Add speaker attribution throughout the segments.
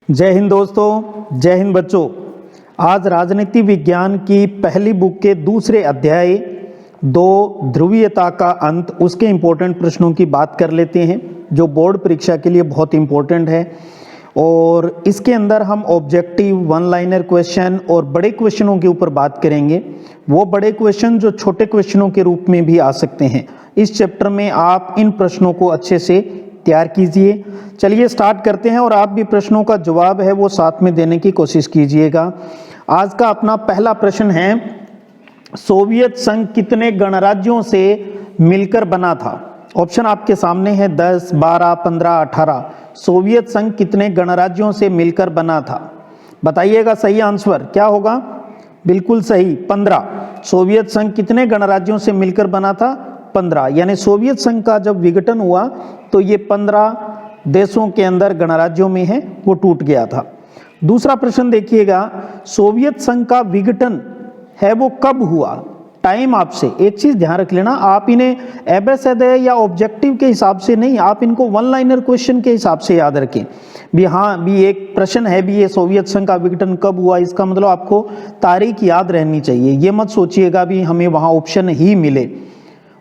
Speaker 1: जय हिंद दोस्तों, जय हिंद बच्चों। आज राजनीति विज्ञान की पहली बुक के दूसरे अध्याय दो ध्रुवीयता का अंत उसके इम्पोर्टेंट प्रश्नों की बात कर लेते हैं जो बोर्ड परीक्षा के लिए बहुत इम्पोर्टेंट है। और इसके अंदर हम ऑब्जेक्टिव, वन लाइनर क्वेश्चन और बड़े क्वेश्चनों के ऊपर बात करेंगे। वो बड़े क्वेश्चन जो छोटे क्वेश्चनों के रूप में भी आ सकते हैं। इस चैप्टर में आप इन प्रश्नों को अच्छे से तैयार कीजिए। चलिए स्टार्ट करते हैं और आप भी प्रश्नों का जवाब है वो साथ में देने की कोशिश कीजिएगा। आज का अपना पहला प्रश्न है, सोवियत संघ कितने गणराज्यों से मिलकर बना था? ऑप्शन आपके सामने है 10, 12, 15, 18। सोवियत संघ कितने गणराज्यों से मिलकर बना था? बताइएगा सही आंसर क्या होगा। बिल्कुल सही, 15। सोवियत संघ कितने गणराज्यों से मिलकर बना था? 15। यानी सोवियत संघ का जब विघटन हुआ तो ये 15 देशों के अंदर गणराज्यों में है वो टूट गया था। दूसरा प्रश्न देखिएगा, सोवियत संघ का विघटन है वो कब हुआ? टाइम आपसे एक चीज ध्यान रख लेना, आप इन्हें एबेसेडे या ऑब्जेक्टिव के हिसाब से नहीं, आप इनको वन लाइनर क्वेश्चन के हिसाब से याद रखें। भी हाँ, भी एक प्रश्न है भी ये सोवियत संघ का विघटन कब हुआ, इसका मतलब आपको तारीख याद रहनी चाहिए। ये मत सोचिएगा भी हमें वहां ऑप्शन ही मिले।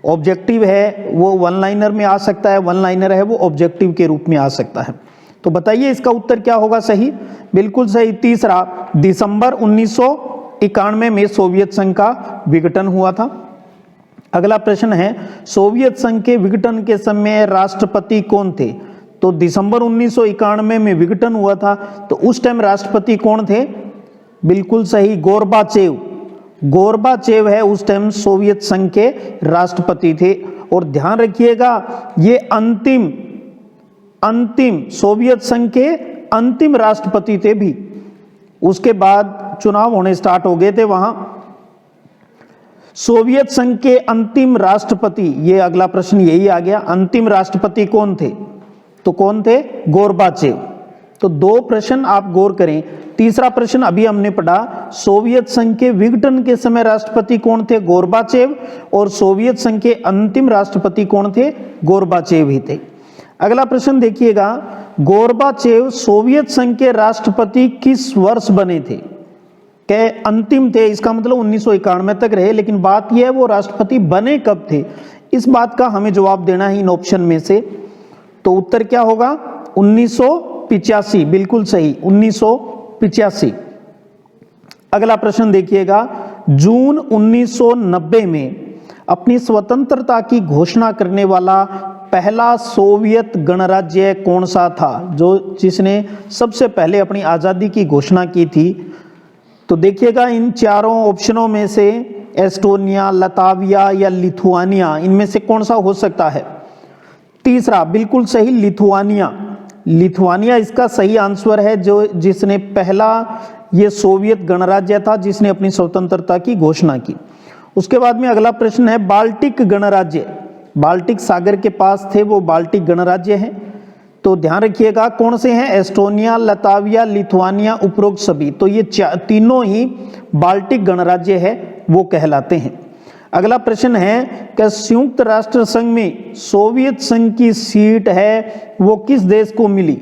Speaker 1: ऑब्जेक्टिव है वो वन लाइनर में आ सकता है, वन लाइनर है वो ऑब्जेक्टिव के रूप में आ सकता है। तो बताइए इसका उत्तर क्या होगा सही? बिल्कुल सही, तीसरा, दिसंबर 1991 में सोवियत संघ का विघटन हुआ था। अगला प्रश्न है, सोवियत संघ के विघटन के समय राष्ट्रपति कौन थे? तो दिसंबर 1991 में विघटन हुआ था तो उस टाइम राष्ट्रपति कौन थे? बिल्कुल सही, गोर्बाचेव। गोर्बाचेव है उस टाइम सोवियत संघ के राष्ट्रपति थे। और ध्यान रखिएगा ये अंतिम सोवियत संघ के अंतिम राष्ट्रपति थे भी। उसके बाद चुनाव होने स्टार्ट हो गए थे वहां। सोवियत संघ के अंतिम राष्ट्रपति, ये अगला प्रश्न यही आ गया, अंतिम राष्ट्रपति कौन थे? तो कौन थे? गोर्बाचेव। तो दो प्रश्न आप गौर करें। तीसरा प्रश्न अभी हमने पढ़ा, सोवियत संघ के विघटन के समय राष्ट्रपति कौन थे? गोर्बाचेव। और सोवियत संघ के अंतिम राष्ट्रपति कौन थे? गोर्बाचेव ही थे। अगला प्रश्न देखिएगा, गोर्बाचेव सोवियत संघ के राष्ट्रपति किस वर्ष बने थे? के अंतिम थे, इसका मतलब 1991 तक रहे, लेकिन बात यह है वो राष्ट्रपति बने कब थे? इस बात का हमें जवाब देना है इन ऑप्शन में से। तो उत्तर क्या होगा? 1985। बिल्कुल सही, 1985। अगला प्रश्न देखिएगा, जून 1990 में अपनी स्वतंत्रता की घोषणा करने वाला पहला सोवियत गणराज्य कौन सा था, जिसने सबसे पहले अपनी आजादी की घोषणा की थी? तो देखिएगा इन चारों ऑप्शनों में से एस्टोनिया, लताविया या लिथुआनिया, इनमें से कौन सा हो सकता है? तीसरा, बिल्कुल सही, लिथुआनिया। लिथुआनिया इसका सही आंसर है, जिसने पहला ये सोवियत गणराज्य था जिसने अपनी स्वतंत्रता की घोषणा की। उसके बाद में अगला प्रश्न है, बाल्टिक गणराज्य, बाल्टिक सागर के पास थे वो बाल्टिक गणराज्य हैं। तो ध्यान रखिएगा कौन से हैं? एस्टोनिया, लताविया, लिथुआनिया, उपरोक्त सभी। तो ये तीनों ही बाल्टिक गणराज्य है वो कहलाते हैं। अगला प्रश्न है कि संयुक्त राष्ट्र संघ में सोवियत संघ की सीट है वो किस देश को मिली?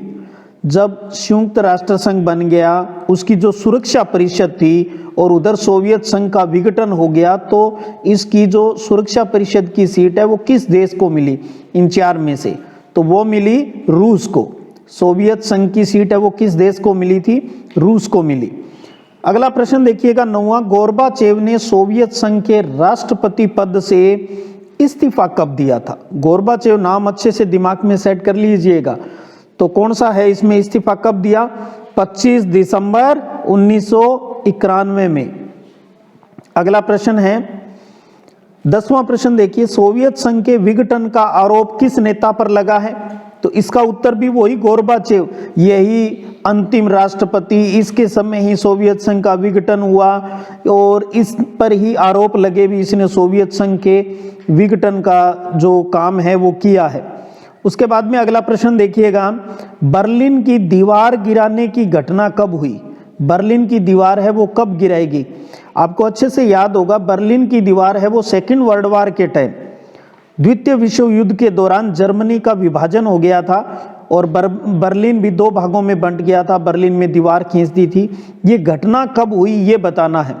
Speaker 1: जब संयुक्त राष्ट्र संघ बन गया उसकी जो सुरक्षा परिषद थी और उधर सोवियत संघ का विघटन हो गया तो इसकी जो सुरक्षा परिषद की सीट है वो किस देश को मिली इन चार में से? तो वो मिली रूस को। सोवियत संघ की सीट है वो किस देश को मिली थी? रूस को मिली। अगला प्रश्न देखिएगा, 9वां, गोर्बाचेव ने सोवियत संघ के राष्ट्रपति पद से इस्तीफा कब दिया था? गोर्बाचेव नाम अच्छे से दिमाग में सेट कर लीजिएगा। तो कौन सा है इसमें इस्तीफा कब दिया? 25 दिसंबर 1991 में। अगला प्रश्न है 10वां प्रश्न देखिए, सोवियत संघ के विघटन का आरोप किस नेता पर लगा है? तो इसका उत्तर भी वही, गोर्बाचेव, यही अंतिम राष्ट्रपति, इसके समय ही सोवियत संघ का विघटन हुआ और इस पर ही आरोप लगे भी इसने सोवियत संघ के विघटन का जो काम है वो किया है। उसके बाद में अगला प्रश्न देखिएगा, बर्लिन की दीवार गिराने की घटना कब हुई? बर्लिन की दीवार है वो कब गिराएगी? आपको अच्छे से याद होगा, बर्लिन की दीवार है वो सेकेंड वर्ल्ड वॉर के टाइम, द्वितीय विश्व युद्ध के दौरान जर्मनी का विभाजन हो गया था और बर्लिन भी दो भागों में बंट गया था, बर्लिन में दीवार खींच दी थी। ये घटना कब हुई ये बताना है।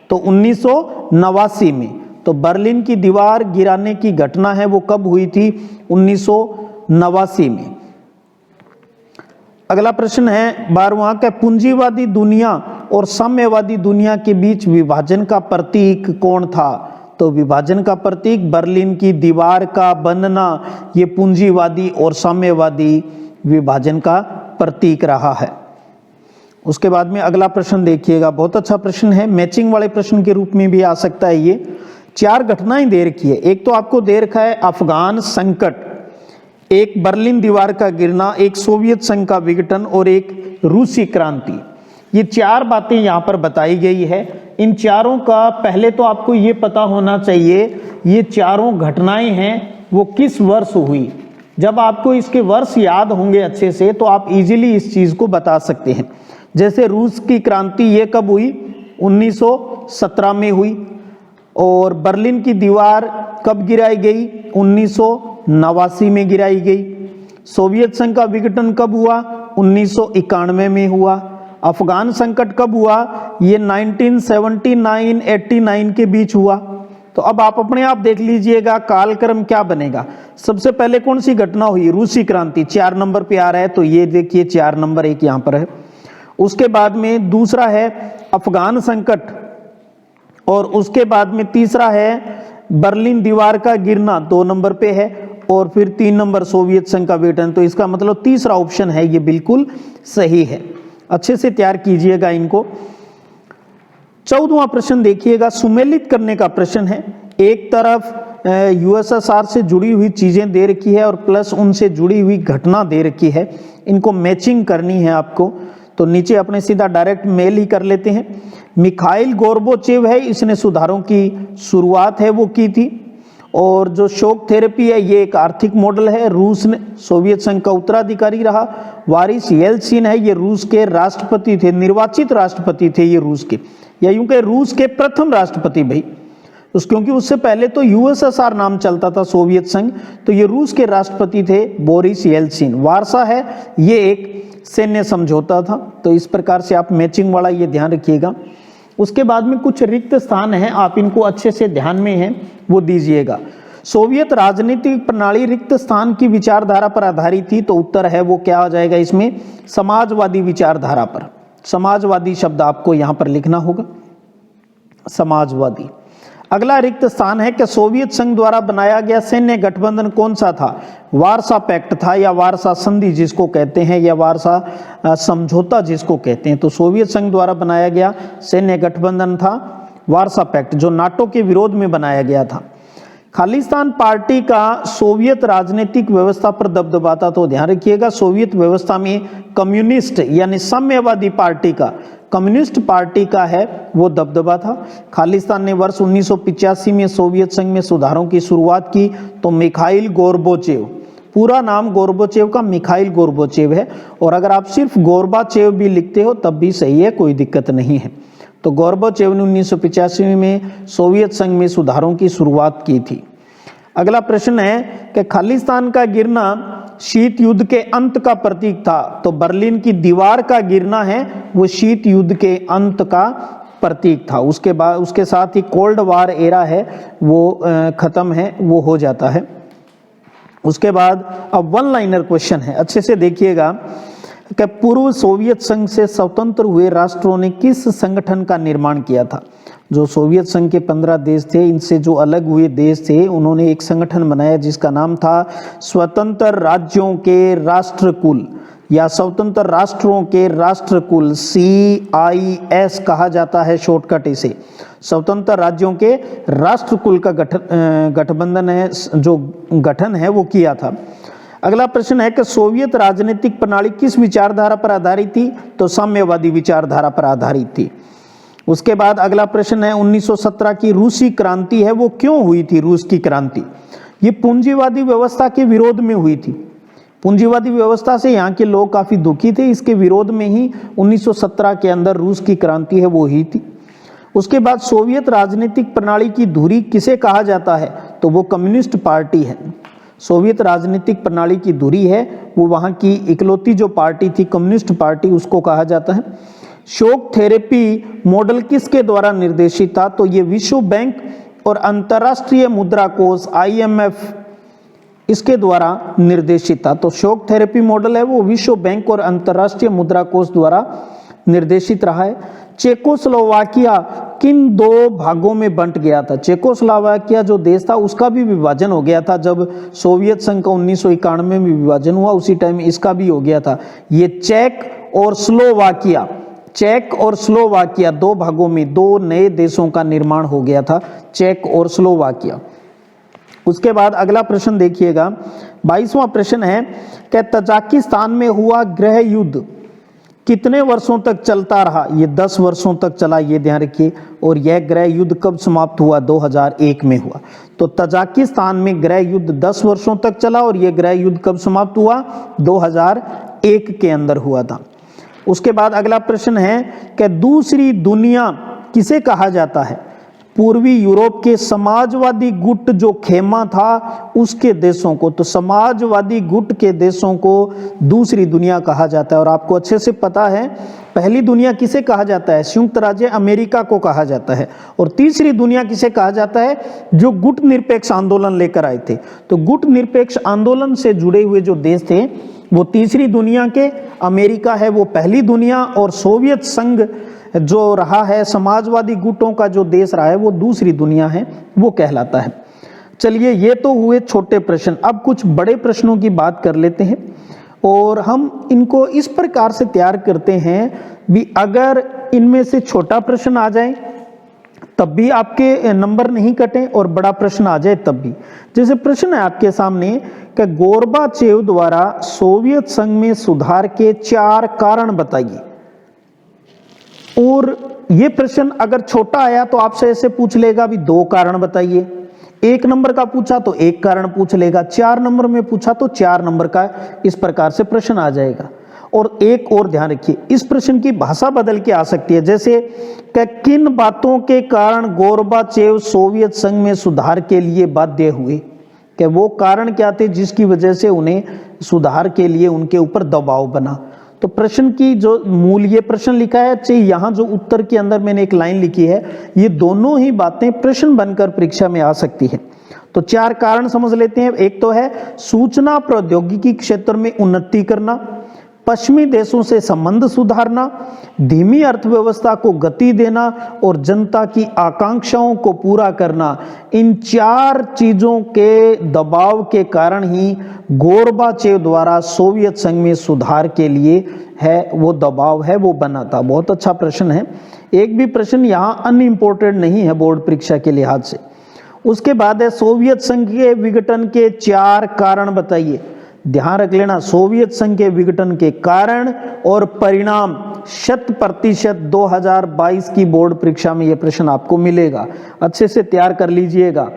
Speaker 1: तो 1989 में, तो बर्लिन की दीवार गिराने की घटना है वो कब हुई थी? 1989 में। अगला प्रश्न है 12वां का, पूंजीवादी दुनिया और साम्यवादी दुनिया के बीच विभाजन का प्रतीक कौन था? तो विभाजन का प्रतीक बर्लिन की दीवार का बनना, ये पूंजीवादी और साम्यवादी विभाजन का प्रतीक रहा है। उसके बाद में अगला प्रश्न देखिएगा, बहुत अच्छा प्रश्न है, मैचिंग वाले प्रश्न के रूप में भी आ सकता है ये। 4 घटनाएं दे रखी है। एक तो आपको दे रखा है अफगान संकट, एक बर्लिन दीवार का गिरना, एक सोवियत संघ का विघटन और एक रूसी क्रांति। ये 4 बातें यहाँ पर बताई गई है। इन चारों का पहले तो आपको ये पता होना चाहिए ये चारों घटनाएं हैं वो किस वर्ष हुई। जब आपको इसके वर्ष याद होंगे अच्छे से तो आप इजीली इस चीज को बता सकते हैं। जैसे रूस की क्रांति ये कब हुई? 1917 में हुई। और बर्लिन की दीवार कब गिराई गई? 1989 में गिराई गई। सोवियत संघ का विघटन कब हुआ? 1991 में हुआ। अफगान संकट कब हुआ? ये 1979-89 के बीच हुआ। तो अब आप अपने आप देख लीजिएगा कालक्रम क्या बनेगा। सबसे पहले कौन सी घटना हुई? रूसी क्रांति, 4 नंबर पे आ रहा है, तो ये देखिए 4 नंबर एक यहाँ पर है। उसके बाद में दूसरा है अफगान संकट, और उसके बाद में तीसरा है बर्लिन दीवार का गिरना, 2 नंबर पे है, और फिर 3 नंबर सोवियत संघ का विघटन। तो इसका मतलब तीसरा ऑप्शन है ये बिल्कुल सही है। अच्छे से तैयार कीजिएगा इनको। 14वां प्रश्न देखिएगा, सुमेलित करने का प्रश्न है। एक तरफ यूएसएसआर से जुड़ी हुई चीजें दे रखी है और प्लस उनसे जुड़ी हुई घटना दे रखी है, इनको मैचिंग करनी है आपको। तो नीचे अपने सीधा डायरेक्ट मेल ही कर लेते हैं। मिखाइल गोर्बाचेव है, इसने सुधारों की शुरुआत है वो की थी। और जो शॉक थेरेपी है ये एक आर्थिक मॉडल है, रूस ने सोवियत संघ का उत्तराधिकारी रहा। वारिस येल्सिन है, ये रूस के राष्ट्रपति थे, निर्वाचित राष्ट्रपति थे ये रूस के, या यूं कहे रूस के प्रथम राष्ट्रपति भाई, क्योंकि उससे पहले तो यूएसएसआर नाम चलता था सोवियत संघ, तो ये रूस के राष्ट्रपति थे बोरिस येल्सिन। वार्सा है, ये एक सैन्य समझौता था। तो इस प्रकार से आप मैचिंग वाला ये ध्यान रखिएगा। उसके बाद में कुछ रिक्त स्थान हैं, आप इनको अच्छे से ध्यान में हैं वो दीजिएगा। सोवियत राजनीतिक प्रणाली रिक्त स्थान की विचारधारा पर आधारित थी, तो उत्तर है वो क्या आ जाएगा इसमें? समाजवादी विचारधारा पर। समाजवादी शब्द आपको यहां पर लिखना होगा, समाजवादी। अगला रिक्त स्थान है कि सोवियत संघ द्वारा बनाया गया सैन्य गठबंधन कौन सा था? वार्सा पैक्ट था, या वार्सा संधि जिसको कहते हैं, या वार्सा समझौता जिसको कहते हैं। तो सोवियत संघ द्वारा बनाया गया सैन्य गठबंधन था वार्सा पैक्ट, जो नाटो के विरोध में बनाया गया था। खालिस्तान पार्टी का सोवियत राजनीतिक व्यवस्था पर दबदबा था। तो ध्यान रखिएगा सोवियत व्यवस्था में कम्युनिस्ट यानी साम्यवादी पार्टी का, कम्युनिस्ट पार्टी का है वो दबदबा था। खालिस्तान ने वर्ष 1985 में सोवियत संघ में सुधारों की शुरुआत की। तो मिखाइल गोर्बाचेव, पूरा नाम गोर्बाचेव का मिखाइल गोर्बाचेव है, और अगर आप सिर्फ गोर्बाचेव भी लिखते हो तब भी सही है, कोई दिक्कत नहीं है। तो गोर्बाचेव ने 1985 में सोवियत संघ में सुधारों की शुरुआत की थी। अगला प्रश्न है कि खालिस्तान का गिरना शीत युद्ध के अंत का प्रतीक था। तो बर्लिन की दीवार का गिरना है वो शीत युद्ध के अंत का प्रतीक था। उसके बाद उसके साथ ही कोल्ड वार एरा है वो खत्म है, वो हो जाता है। उसके बाद अब वन लाइनर क्वेश्चन है, अच्छे से देखिएगा कि पूर्व सोवियत संघ से स्वतंत्र हुए राष्ट्रों ने किस संगठन का निर्माण किया था? जो सोवियत संघ के 15 देश थे, इनसे जो अलग हुए देश थे, उन्होंने एक संगठन बनाया जिसका नाम था स्वतंत्र राज्यों के राष्ट्रकुल, या स्वतंत्र राष्ट्रों के राष्ट्रकुल, CIS कहा जाता है शॉर्टकट इसे। स्वतंत्र राज्यों के राष्ट्रकुल का गठबंधन है, जो गठन है वो किया था। अगला प्रश्न है कि सोवियत राजनीतिक प्रणाली किस विचारधारा पर आधारित थी? तो साम्यवादी विचारधारा पर आधारित थी। उसके बाद अगला प्रश्न है 1917 की रूसी क्रांति है वो क्यों हुई थी? रूस की क्रांति ये पूंजीवादी व्यवस्था के विरोध में हुई थी। पूंजीवादी व्यवस्था से यहाँ के लोग काफी दुखी थे, इसके विरोध में ही 1917 के अंदर रूस की क्रांति है वो हुई थी। उसके बाद सोवियत राजनीतिक प्रणाली की धुरी किसे कहा जाता है? तो वो कम्युनिस्ट पार्टी है। सोवियत राजनीतिक प्रणाली की धुरी है, वो वहाँ की इकलौती जो पार्टी थी कम्युनिस्ट पार्टी, उसको कहा जाता है। शॉक थेरेपी मॉडल किसके द्वारा निर्देशित था? तो ये विश्व बैंक और अंतर्राष्ट्रीय मुद्रा कोष IMF इसके द्वारा निर्देशित था। तो शॉक थेरेपी मॉडल है वो विश्व बैंक और अंतर्राष्ट्रीय मुद्रा कोष द्वारा निर्देशित रहा है। चेकोस्लोवाकिया किन दो भागों में बंट गया था? चेकोस्लोवाकिया जो देश था उसका भी विभाजन हो गया था जब सोवियत संघ का 1991 में विभाजन हुआ, उसी टाइम इसका भी हो गया था। ये चेक और स्लोवाकिया दो भागों में दो नए देशों का निर्माण हो गया था, चेक और स्लोवाकिया। उसके बाद अगला प्रश्न देखिएगा, 22वां प्रश्न है कि तजाकिस्तान में हुआ गृह युद्ध कितने वर्षों तक चलता रहा? ये 10 वर्षों तक चला, ये ध्यान रखिए। और यह गृह युद्ध कब समाप्त हुआ? 2001 में हुआ। तो तजाकिस्तान में गृह युद्ध 10 वर्षों तक चला और यह गृह युद्ध कब समाप्त हुआ? 2001 के अंदर हुआ था। उसके बाद अगला प्रश्न है कि दूसरी दुनिया किसे कहा जाता है? पूर्वी यूरोप के समाजवादी गुट जो खेमा था उसके देशों को। तो समाजवादी गुट के देशों को दूसरी दुनिया कहा जाता है। और आपको अच्छे से पता है पहली दुनिया किसे कहा जाता है? संयुक्त राज्य अमेरिका को कहा जाता है। और तीसरी दुनिया किसे कहा जाता है? जो गुट निरपेक्ष आंदोलन लेकर आए थे। तो गुट निरपेक्ष आंदोलन से जुड़े हुए जो देश थे वो तीसरी दुनिया के, अमेरिका है वो पहली दुनिया, और सोवियत संघ जो रहा है समाजवादी गुटों का जो देश रहा है वो दूसरी दुनिया है, वो कहलाता है। चलिए ये तो हुए छोटे प्रश्न, अब कुछ बड़े प्रश्नों की बात कर लेते हैं। और हम इनको इस प्रकार से तैयार करते हैं भी अगर इनमें से छोटा प्रश्न आ जाए तब भी आपके नंबर नहीं कटें और बड़ा प्रश्न आ जाए तब भी। जैसे प्रश्न है आपके सामने कि गोर्बाचेव द्वारा सोवियत संघ में सुधार के 4 कारण बताइए। और ये प्रश्न अगर छोटा आया तो आपसे ऐसे पूछ लेगा भी 2 कारण बताइए। 1 नंबर का पूछा तो 1 कारण पूछ लेगा, 4 नंबर में पूछा तो 4 नंबर का, इस प्रकार से प्रश्न आ जाएगा। और एक और ध्यान रखिए, इस प्रश्न की भाषा बदल के आ सकती है। जैसे कि किन बातों के कारण गोर्बाचेव सोवियत संघ में सुधार के लिए बाध्य हुए? कि वो कारण क्या थे जिसकी वजह से उन्हें सुधार के लिए उनके ऊपर दबाव बना? तो प्रश्न की जो मूल ये प्रश्न लिखा है, चाहिए यहाँ जो उत्तर के अंदर मैंने एक लाइन लिखी है, ये दोनों ही बातें प्रश्न बनकर परीक्षा में आ सकती है। तो 4 कारण समझ लेते हैं। एक तो है सूचना प्रौद्योगिकी क्षेत्र में उन्नति करना, पश्चिमी देशों से संबंध सुधारना, धीमी अर्थव्यवस्था को गति देना और जनता की आकांक्षाओं को पूरा करना। इन 4 चीजों के दबाव के कारण ही गोर्बाचेव द्वारा सोवियत संघ में सुधार के लिए है वो दबाव है वो बना था। बहुत अच्छा प्रश्न है, एक भी प्रश्न यहाँ अनइम्पोर्टेंट नहीं है बोर्ड परीक्षा के लिहाज से। उसके बाद है सोवियत संघ के विघटन के 4 कारण बताइए। ध्यान रख लेना, सोवियत संघ के विघटन के कारण और परिणाम 100% 2022 की बोर्ड परीक्षा में यह प्रश्न आपको मिलेगा, अच्छे से तैयार कर लीजिएगा।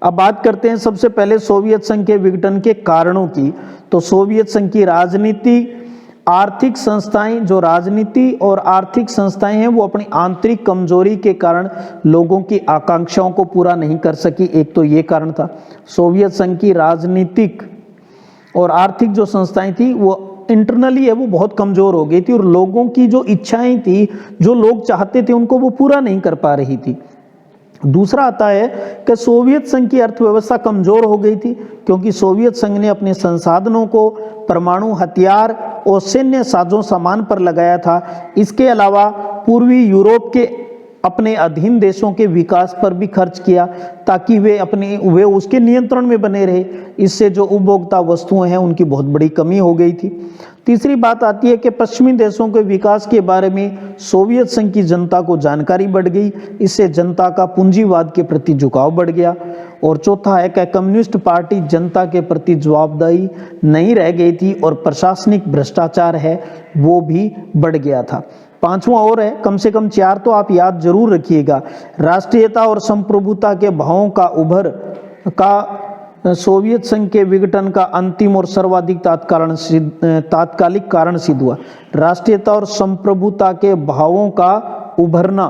Speaker 1: अब बात करते हैं सबसे पहले सोवियत संघ के विघटन के कारणों की। तो सोवियत संघ की राजनीति, आर्थिक संस्थाएं, जो राजनीति और आर्थिक संस्थाएं हैं वो अपनी आंतरिक कमजोरी के कारण लोगों की आकांक्षाओं को पूरा नहीं कर सकी। एक तो ये कारण था, सोवियत संघ की राजनीतिक और आर्थिक जो संस्थाएं थी वो इंटरनली है वो बहुत कमजोर हो गई थी और लोगों की जो इच्छाएं थी, जो लोग चाहते थे उनको वो पूरा नहीं कर पा रही थी। दूसरा आता है कि सोवियत संघ की अर्थव्यवस्था कमजोर हो गई थी क्योंकि सोवियत संघ ने अपने संसाधनों को परमाणु हथियार और सैन्य साजो सामान पर लगाया था। इसके अलावा पूर्वी यूरोप के अपने अधीन देशों के विकास पर भी खर्च किया ताकि वे उसके नियंत्रण में बने रहे। इससे जो उपभोक्ता वस्तुएं हैं उनकी बहुत बड़ी कमी हो गई थी। तीसरी बात आती है कि पश्चिमी देशों के विकास के बारे में सोवियत संघ की जनता को जानकारी बढ़ गई, इससे जनता का पूंजीवाद के प्रति झुकाव बढ़ गया। और चौथा है कि कम्युनिस्ट पार्टी जनता के प्रति जवाबदेही नहीं रह गई थी और प्रशासनिक भ्रष्टाचार है वो भी बढ़ गया था। 5वां और है, कम से कम 4 तो आप याद जरूर रखिएगा। राष्ट्रीयता और संप्रभुता के भावों का उभर का सोवियत संघ के विघटन का अंतिम और सर्वाधिक तात्कालिक कारण सिद्ध हुआ। राष्ट्रीयता और संप्रभुता के भावों का उभरना,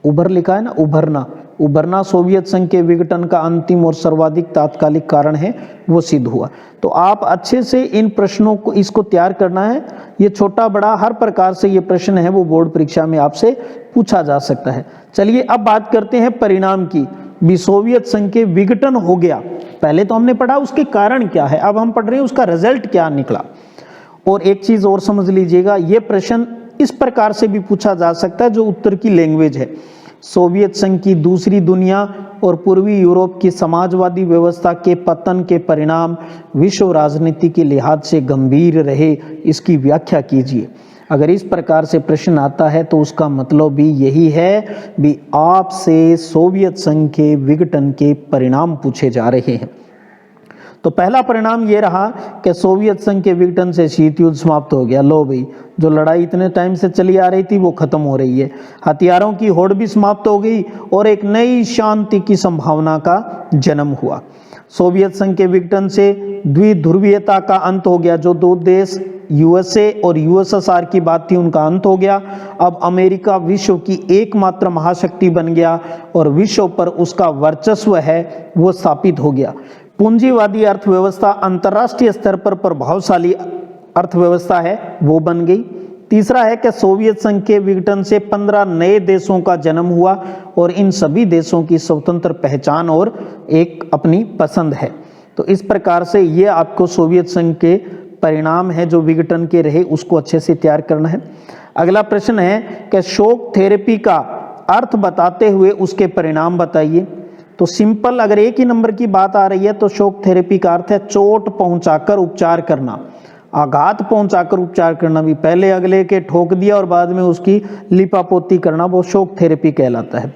Speaker 1: उभर लिखा है ना, उभरना, उभरना सोवियत संघ के विघटन का अंतिम और सर्वाधिक तात्कालिक कारण है, वो सिद्ध हुआ। तो आप अच्छे से इन प्रश्नों को इसको तैयार करना है। ये छोटा बड़ा हर प्रकार से ये प्रश्न है वो बोर्ड परीक्षा में आपसे पूछा जा सकता है। चलिए अब बात करते हैं परिणाम की। भी सोवियत संघ के विघटन हो गया, पहले तो हमने पढ़ा उसके कारण क्या है, अब हम पढ़ रहे हैं उसका रिजल्ट क्या निकला। और एक चीज और समझ लीजिएगा, ये प्रश्न इस प्रकार से भी पूछा जा सकता है जो उत्तर की लैंग्वेज है। सोवियत संघ की दूसरी दुनिया और पूर्वी यूरोप की समाजवादी व्यवस्था के पतन के परिणाम विश्व राजनीति के लिहाज से गंभीर रहे, इसकी व्याख्या कीजिए। अगर इस प्रकार से प्रश्न आता है तो उसका मतलब भी यही है भी आपसे सोवियत संघ के विघटन के परिणाम पूछे जा रहे हैं। तो पहला परिणाम ये रहा कि सोवियत संघ के विघटन से शीत युद्ध समाप्त हो गया। लो भाई, जो लड़ाई इतने टाइम से चली आ रही थी वो खत्म हो रही है, हथियारों की होड़ भी समाप्त हो गई और एक नई शांति की संभावना का जन्म हुआ। सोवियत संघ के विघटन से द्विध्रुवीयता का अंत हो गया। जो दो देश यूएसए और यूएसएसआर की बात थी उनका अंत हो गया। अब अमेरिका विश्व की एकमात्र महाशक्ति बन गया और विश्व पर उसका वर्चस्व है वो स्थापित हो गया। पूंजीवादी अर्थव्यवस्था अंतर्राष्ट्रीय स्तर पर प्रभावशाली अर्थव्यवस्था है वो बन गई। तीसरा है कि सोवियत संघ के विघटन से 15 नए देशों का जन्म हुआ और इन सभी देशों की स्वतंत्र पहचान और एक अपनी पसंद है। तो इस प्रकार से ये आपको सोवियत संघ के परिणाम है जो विघटन के रहे उसको अच्छे से तैयार करना है। अगला प्रश्न है कि शॉक थेरेपी का अर्थ बताते हुए उसके परिणाम बताइए। तो सिंपल, अगर एक ही नंबर की बात आ रही है तो शॉक थेरेपी का अर्थ है चोट पहुंचाकर उपचार करना, आघात पहुंचाकर उपचार करना। भी पहले अगले के ठोक दिया और बाद में उसकी लिपापोती करना, वो शॉक थेरेपी कहलाता है।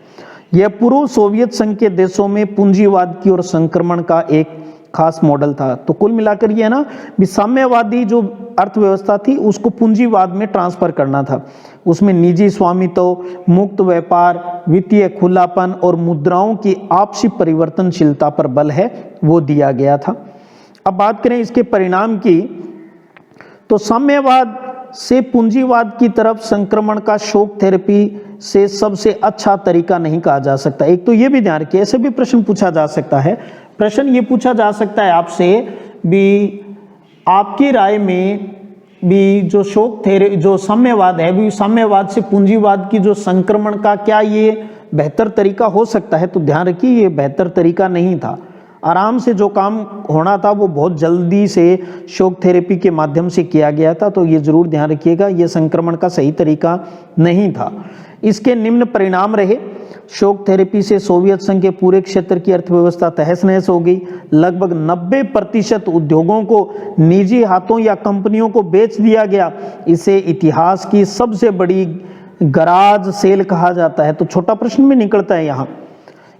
Speaker 1: यह पूर्व सोवियत संघ के देशों में पूंजीवाद की ओर संक्रमण का एक खास मॉडल था। तो कुल मिलाकर ये है ना, साम्यवादी जो अर्थव्यवस्था थी उसको पूंजीवाद में ट्रांसफर करना था। उसमें निजी स्वामित्व, मुक्त व्यापार, वित्तीय खुलापन और मुद्राओं की आपसी परिवर्तनशीलता पर बल है वो दिया गया था। अब बात करें इसके परिणाम की, तो साम्यवाद से पूंजीवाद की तरफ संक्रमण का शॉक थेरेपी से सबसे अच्छा तरीका नहीं कहा जा सकता। एक तो ये भी ध्यान रखिए, ऐसे भी प्रश्न पूछा जा सकता है। प्रश्न ये पूछा जा सकता है आपसे भी आपकी राय में भी जो शॉक थेरेपी जो साम्यवाद है, भी साम्यवाद से पूंजीवाद की जो संक्रमण का क्या ये बेहतर तरीका हो सकता है? तो ध्यान रखिए ये बेहतर तरीका नहीं था। आराम से जो काम होना था वो बहुत जल्दी से शॉक थेरेपी के माध्यम से किया गया था। तो ये जरूर ध्यान रखिएगा, ये संक्रमण का सही तरीका नहीं था। इसके निम्न परिणाम रहे। शॉक थेरेपी से सोवियत संघ के पूरे क्षेत्र की अर्थव्यवस्था तहस नहस हो गई। लगभग 90% उद्योगों को निजी हाथों या कंपनियों को बेच दिया गया। इसे इतिहास की सबसे बड़ी गराज सेल कहा जाता है। तो छोटा प्रश्न में निकलता है यहाँ,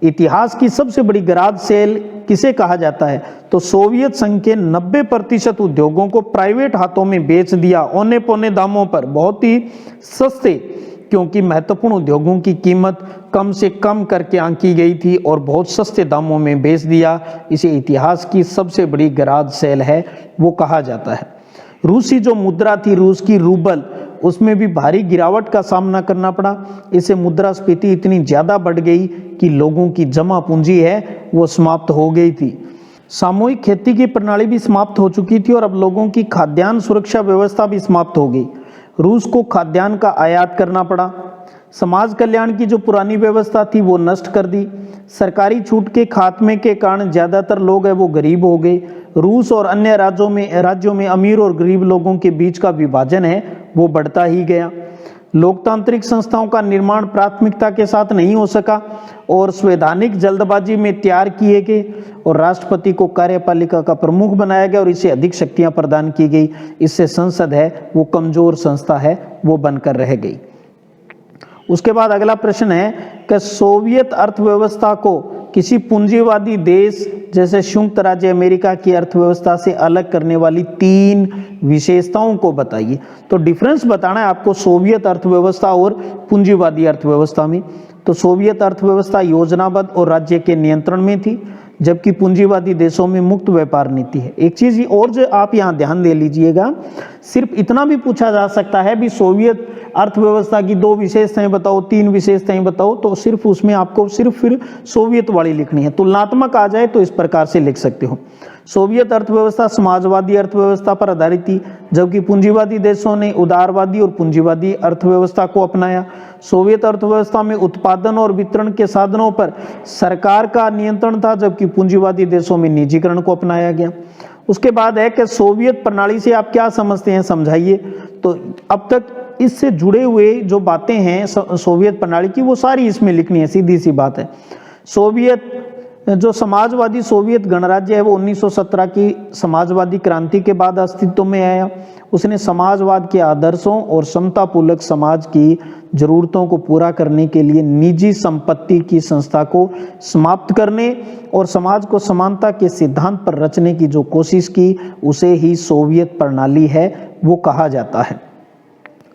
Speaker 1: इतिहास की सबसे बड़ी गराज सेल किसे कहा जाता है? तो सोवियत संघ के 90% उद्योगों को प्राइवेट हाथों में बेच दिया, औने पौने दामों पर, बहुत ही सस्ते, क्योंकि महत्वपूर्ण उद्योगों की कीमत कम से कम करके आंकी गई थी और बहुत सस्ते दामों में बेच दिया। इसे इतिहास की सबसे बड़ी गराज सेल है वो कहा जाता है। रूसी जो मुद्रा थी, रूस की रूबल, उसमें भी भारी गिरावट का सामना करना पड़ा। इससे मुद्रास्फीति इतनी ज़्यादा बढ़ गई कि लोगों की जमा पूंजी है वो समाप्त हो गई थी। सामूहिक खेती की प्रणाली भी समाप्त हो चुकी थी और अब लोगों की खाद्यान्न सुरक्षा व्यवस्था भी समाप्त हो गई। रूस को खाद्यान्न का आयात करना पड़ा। समाज कल्याण की जो पुरानी व्यवस्था थी वो नष्ट कर दी। सरकारी छूट के खात्मे के कारण ज़्यादातर लोग हैं वो गरीब हो गए। रूस और अन्य राज्यों में अमीर और गरीब लोगों के बीच का विभाजन है वो बढ़ता ही गया। लोकतांत्रिक संस्थाओं का निर्माण प्राथमिकता के साथ नहीं हो सका और संवैधानिक जल्दबाजी में तैयार किए गए और राष्ट्रपति को कार्यपालिका का प्रमुख बनाया गया और इसे अधिक शक्तियां प्रदान की गई। इससे संसद है वो कमजोर संस्था है वो बनकर रह गई। उसके बाद अगला प्रश्न है कि सोवियत अर्थव्यवस्था को किसी पूंजीवादी देश जैसे संयुक्त राज्य अमेरिका की अर्थव्यवस्था से अलग करने वाली 3 विशेषताओं को बताइए। तो डिफरेंस बताना है आपको सोवियत अर्थव्यवस्था और पूंजीवादी अर्थव्यवस्था में। तो सोवियत अर्थव्यवस्था योजनाबद्ध और राज्य के नियंत्रण में थी, जबकि पूंजीवादी देशों में मुक्त व्यापार नीति है। एक चीज और जो आप यहाँ ध्यान दे लीजिएगा, सिर्फ इतना भी पूछा जा सकता है भी सोवियत अर्थव्यवस्था की 2 विशेषताएं बताओ, 3 विशेषताएं बताओ, तो सिर्फ उसमें आपको सिर्फ फिर सोवियत वाली लिखनी है। तुलनात्मक आ जाए तो इस प्रकार से लिख सकते हो। सोवियत अर्थव्यवस्था समाजवादी अर्थव्यवस्था पर आधारित थी, जबकि पूंजीवादी देशों ने उदारवादी और पूंजीवादी अर्थव्यवस्था को अपनाया। सोवियत अर्थव्यवस्था में उत्पादन और वितरण के साधनों पर सरकार का नियंत्रण था, जबकि पूंजीवादी देशों में निजीकरण को अपनाया गया। उसके बाद है कि सोवियत प्रणाली से आप क्या समझते हैं, समझाइए। तो अब तक इससे जुड़े हुए जो बातें हैं सोवियत प्रणाली की, वो सारी इसमें लिखनी है, सीधी सी बात है। सोवियत जो समाजवादी सोवियत गणराज्य है वो 1917 की समाजवादी क्रांति के बाद अस्तित्व में आया। उसने समाजवाद के आदर्शों और समतापूर्वक समाज की जरूरतों को पूरा करने के लिए निजी संपत्ति की संस्था को समाप्त करने और समाज को समानता के सिद्धांत पर रचने की जो कोशिश की, उसे ही सोवियत प्रणाली है वो कहा जाता है।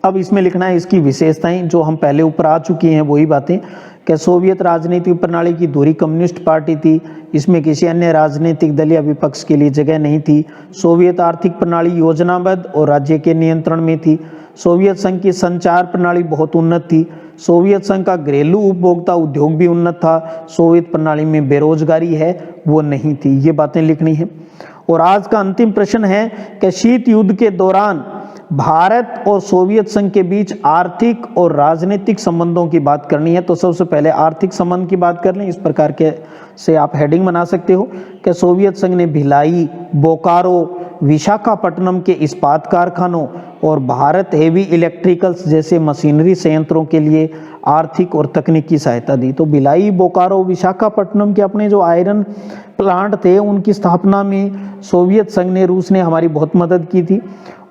Speaker 1: अब इसमें लिखना है इसकी विशेषताएं, जो हम पहले ऊपर आ चुकी हैं वही बातें, कि सोवियत राजनीतिक प्रणाली की धुरी कम्युनिस्ट पार्टी थी, इसमें किसी अन्य राजनीतिक दल या विपक्ष के लिए जगह नहीं थी। सोवियत आर्थिक प्रणाली योजनाबद्ध और राज्य के नियंत्रण में थी। सोवियत संघ की संचार प्रणाली बहुत उन्नत थी। सोवियत संघ का घरेलू उपभोक्ता उद्योग भी उन्नत था। सोवियत प्रणाली में बेरोजगारी है वो नहीं थी। ये बातें लिखनी है। और आज का अंतिम प्रश्न है कि शीत युद्ध के दौरान भारत और सोवियत संघ के बीच आर्थिक और राजनीतिक संबंधों की बात करनी है। तो सबसे पहले आर्थिक संबंध की बात कर लें। इस प्रकार के से आप हेडिंग बना सकते हो कि सोवियत संघ ने भिलाई, बोकारो, विशाखापट्टनम के इस्पात कारखानों और भारत हेवी इलेक्ट्रिकल्स जैसे मशीनरी संयंत्रों के लिए आर्थिक और तकनीकी सहायता दी। तो भिलाई, बोकारो, विशाखापट्टनम के अपने जो आयरन प्लांट थे उनकी स्थापना में सोवियत संघ ने, रूस ने हमारी बहुत मदद की थी।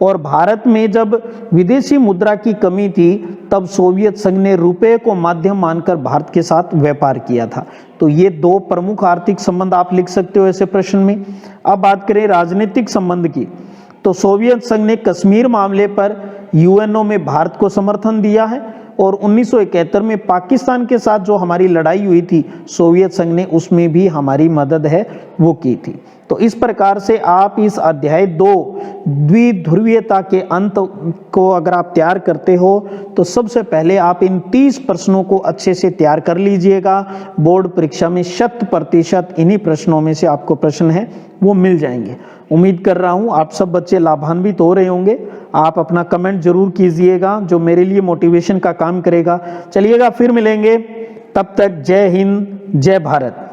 Speaker 1: और भारत में जब विदेशी मुद्रा की कमी थी तब सोवियत संघ ने रुपए को माध्यम मानकर भारत के साथ व्यापार किया था। तो ये 2 प्रमुख आर्थिक संबंध आप लिख सकते हो ऐसे प्रश्न में। अब बात करें राजनीतिक संबंध की, तो सोवियत संघ ने कश्मीर मामले पर यूएनओ में भारत को समर्थन दिया है और 1971 में पाकिस्तान के साथ जो हमारी लड़ाई हुई थी सोवियत संघ ने उसमें भी हमारी मदद है वो की थी। तो इस प्रकार से आप इस अध्याय 2 द्विध्रुवीयता के अंत को अगर आप तैयार करते हो तो सबसे पहले आप इन 30 प्रश्नों को अच्छे से तैयार कर लीजिएगा। बोर्ड परीक्षा में 100% इन्हीं प्रश्नों में से आपको प्रश्न है वो मिल जाएंगे। उम्मीद कर रहा हूँ आप सब बच्चे लाभान्वित हो रहे होंगे। आप अपना कमेंट जरूर कीजिएगा जो मेरे लिए मोटिवेशन का काम करेगा। चलिएगा फिर मिलेंगे, तब तक जय हिंद, जय भारत।